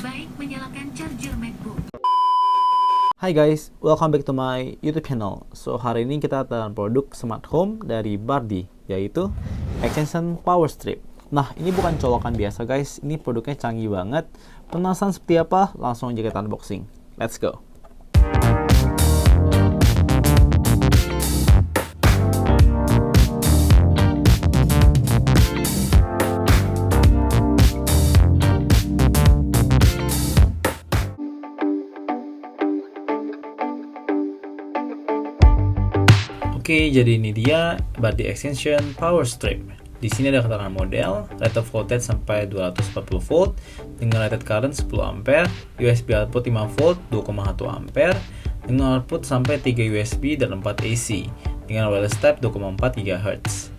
Baik menyalakan charger MacBook. Hai guys, welcome back to my YouTube channel. So hari ini kita akan produk smart home dari Bardi, yaitu extension power strip. Nah ini bukan colokan biasa guys, ini produknya canggih banget. Penasaran seperti apa? Langsung aja kita unboxing. Let's go. Oke, jadi ini dia Bardi Extension Power Strip. Di sini ada keterangan model, rate of voltage sampai 240 volt dengan rated current 10 ampere, USB output 5 volt 2,1 ampere dengan output sampai 3 USB dan 4 AC dengan wireless type 2,4 GHz.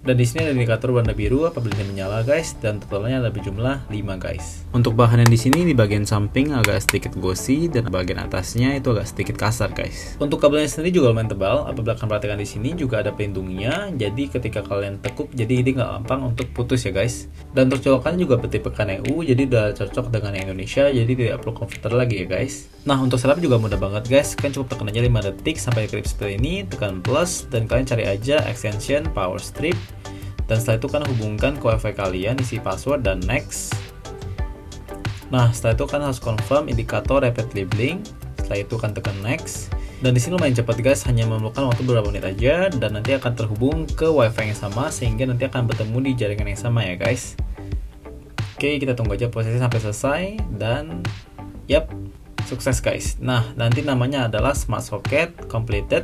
Dan di sini ada indikator warna biru apabila ini menyala guys, dan totalnya ada berjumlah 5 guys. Untuk bahan yang di sini di bagian samping agak sedikit glossy dan bagian atasnya itu agak sedikit kasar guys. Untuk kabelnya sendiri juga lumayan tebal, apabila kalian perhatikan di sini juga ada pelindungnya, jadi ketika kalian tekuk jadi ini nggak gampang untuk putus ya guys. Dan untuk colokannya juga bertipe KNU, jadi udah cocok dengan yang Indonesia, jadi tidak perlu komputer lagi ya guys. Nah untuk setup juga mudah banget guys, kalian cukup tekan aja 5 detik sampai klip seperti ini, tekan plus dan kalian cari aja extension power strip. Dan setelah itu kan hubungkan ke wifi kalian, isi password dan next. Nah setelah itu kan harus confirm indikator rapidly blink. Setelah itu kan tekan next. Dan di sini lumayan cepat guys, hanya memerlukan waktu beberapa menit aja dan nanti akan terhubung ke wifi yang sama sehingga nanti akan bertemu di jaringan yang sama ya guys. Oke, kita tunggu aja prosesnya sampai selesai dan yap, sukses guys. Nah nanti namanya adalah smart socket completed.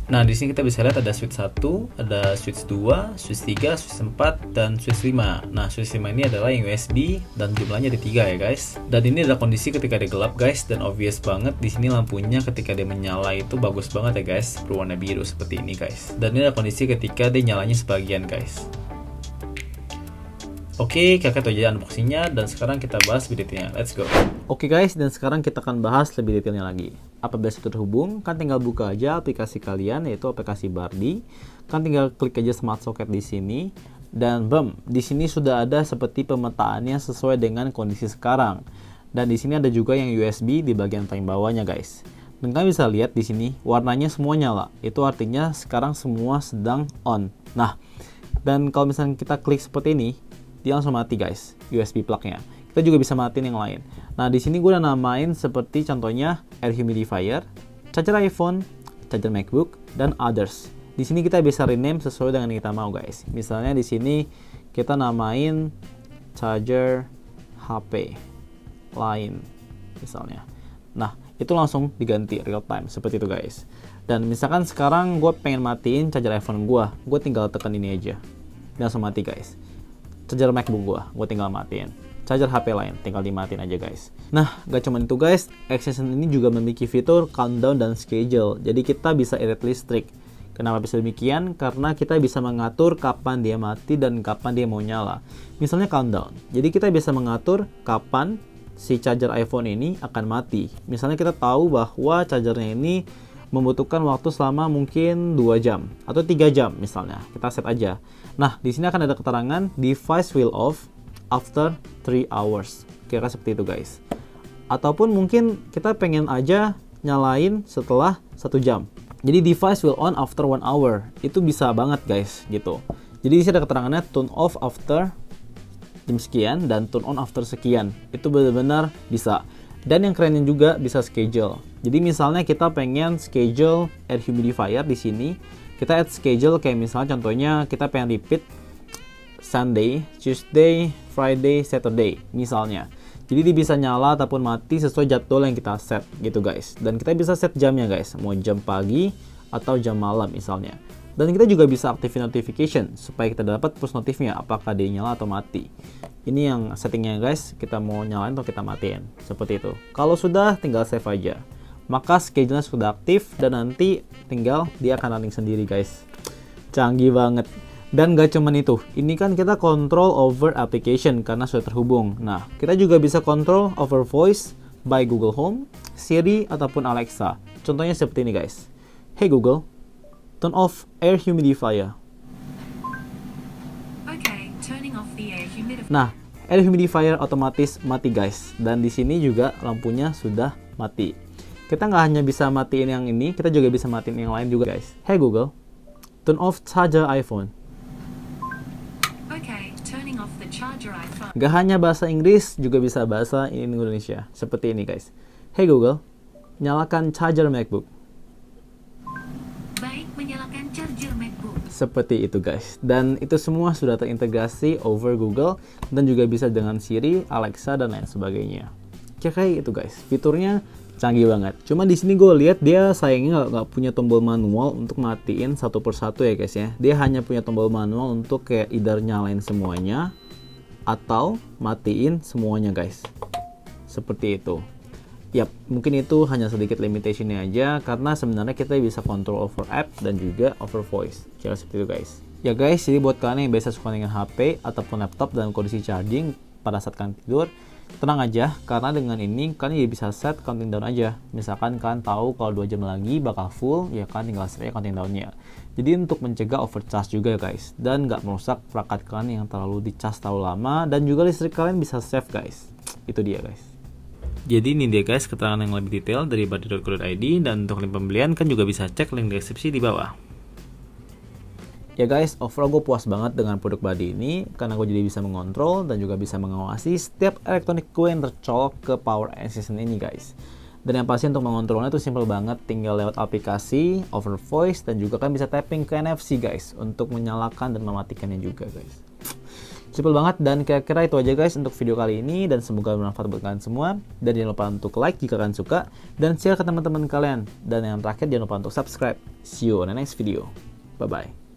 Nah, di sini kita bisa lihat ada switch 1, ada switch 2, switch 3, switch 4, dan switch 5. Nah, switch 5 ini adalah yang USB dan jumlahnya ada 3 ya guys. Dan ini adalah kondisi ketika dia gelap guys, dan obvious banget di sini lampunya ketika dia menyala itu bagus banget ya guys, berwarna biru seperti ini guys. Dan ini adalah kondisi ketika dia nyalanya sebagian guys. Oke, kakak itu aja unboxingnya dan sekarang kita bahas lebih detailnya. Let's go. Oke guys, dan sekarang kita akan bahas lebih detailnya lagi. Apabila sudah terhubung, kan tinggal buka aja aplikasi kalian, yaitu aplikasi Bardi. Kan tinggal klik aja smart socket di sini dan bam, di sini sudah ada seperti pemetaannya sesuai dengan kondisi sekarang. Dan di sini ada juga yang USB di bagian paling bawahnya guys. Dan kalian bisa lihat di sini warnanya semua nyala. Itu artinya sekarang semua sedang on. Nah, dan kalau misalnya kita klik seperti ini, dia langsung mati guys, USB plug-nya. Kita juga bisa matiin yang lain. Nah, di sini gue udah namain seperti contohnya air humidifier, charger iPhone, charger MacBook, dan others. Di sini kita bisa rename sesuai dengan yang kita mau guys. Misalnya di sini kita namain charger HP lain misalnya. Nah, itu langsung diganti real time seperti itu guys. Dan misalkan sekarang gue pengen matiin charger iPhone gue tinggal tekan ini aja. Dia langsung mati guys. Charger MacBook gue tinggal matiin. Charger HP lain tinggal dimatiin aja guys. Nah, gak cuma itu guys, extension ini juga memiliki fitur countdown dan schedule. Jadi kita bisa irit listrik. Kenapa bisa demikian? Karena kita bisa mengatur kapan dia mati dan kapan dia mau nyala. Misalnya countdown. Jadi kita bisa mengatur kapan si charger iPhone ini akan mati. Misalnya kita tahu bahwa chargernya ini membutuhkan waktu selama mungkin 2 jam atau 3 jam misalnya. Kita set aja. Nah, di sini akan ada keterangan device will off after 3 hours. Kira seperti itu guys. Ataupun mungkin kita pengen aja nyalain setelah 1 jam. Jadi device will on after 1 hour. Itu bisa banget guys gitu. Jadi di sini ada keterangannya turn off after jam sekian dan turn on after sekian. Itu benar-benar bisa. Dan yang kerennya juga bisa schedule. Jadi misalnya kita pengen schedule air humidifier di sini, kita add schedule kayak misalnya contohnya kita pengen repeat Sunday, Tuesday, Friday, Saturday misalnya. Jadi dia bisa nyala ataupun mati sesuai jadwal yang kita set gitu guys. Dan kita bisa set jamnya guys, mau jam pagi atau jam malam misalnya. Dan kita juga bisa aktifin notification supaya kita dapat push notifnya apakah dia nyala atau mati. Ini yang settingnya guys, kita mau nyalain atau kita matiin seperti itu. Kalau sudah tinggal save aja. Maka schedule-nya sudah aktif dan nanti tinggal dia akan running sendiri guys. Canggih banget. Dan gak cuman itu, ini kan kita control over application karena sudah terhubung. Nah, kita juga bisa control over voice by Google Home, Siri, ataupun Alexa. Contohnya seperti ini guys. Hey Google, turn off air humidifier. Okay, turning off the air humidifier. Nah, Air humidifier otomatis mati guys. Dan di sini juga lampunya sudah mati. Kita nggak hanya bisa matiin yang ini, kita juga bisa matiin yang lain juga guys. Hey Google, turn off charger iPhone. Okay, turning off the charger iPhone. Gak hanya bahasa Inggris, juga bisa bahasa Indonesia. Seperti ini guys. Hey Google, nyalakan charger MacBook. Baik, menyalakan charger MacBook. Seperti itu guys. Dan itu semua sudah terintegrasi over Google dan juga bisa dengan Siri, Alexa dan lain sebagainya. Kayak itu guys. Fiturnya canggih banget. Cuma di sini gue lihat dia sayangnya nggak punya tombol manual untuk matiin satu persatu ya guys ya. Dia hanya punya tombol manual untuk kayak either nyalain semuanya atau matiin semuanya guys. Seperti itu. Yap, mungkin itu hanya sedikit limitationnya aja karena sebenarnya kita bisa kontrol over app dan juga over voice. Kira seperti itu guys. Ya guys, jadi buat kalian yang biasa suka dengan HP ataupun laptop dalam kondisi charging pada saat kalian tidur, tenang aja karena dengan ini kalian bisa set counting down aja. Misalkan kalian tahu kalau 2 jam lagi bakal full, ya kan tinggal set counting downnya. Jadi untuk mencegah overcharge juga guys dan nggak merusak perangkat kalian yang terlalu dicas terlalu lama dan juga listrik kalian bisa save guys. Itu dia guys. Jadi ini dia guys keterangan yang lebih detail dari bardi.co.id dan untuk link pembelian kan juga bisa cek link deskripsi di bawah. Ya guys, overall gue puas banget dengan produk Bardi ini karena gue jadi bisa mengontrol dan juga bisa mengawasi setiap elektronik gue yang tercolok ke Power Assistant ini guys. Dan yang pasti untuk mengontrolnya itu simple banget, tinggal lewat aplikasi, over voice dan juga kan bisa tapping ke NFC guys untuk menyalakan dan mematikannya juga guys. Simple banget dan kira-kira itu aja guys untuk video kali ini dan semoga bermanfaat buat kalian semua. Dan jangan lupa untuk like jika kalian suka dan share ke teman-teman kalian. Dan yang terakhir jangan lupa untuk subscribe. See you on the next video. Bye bye.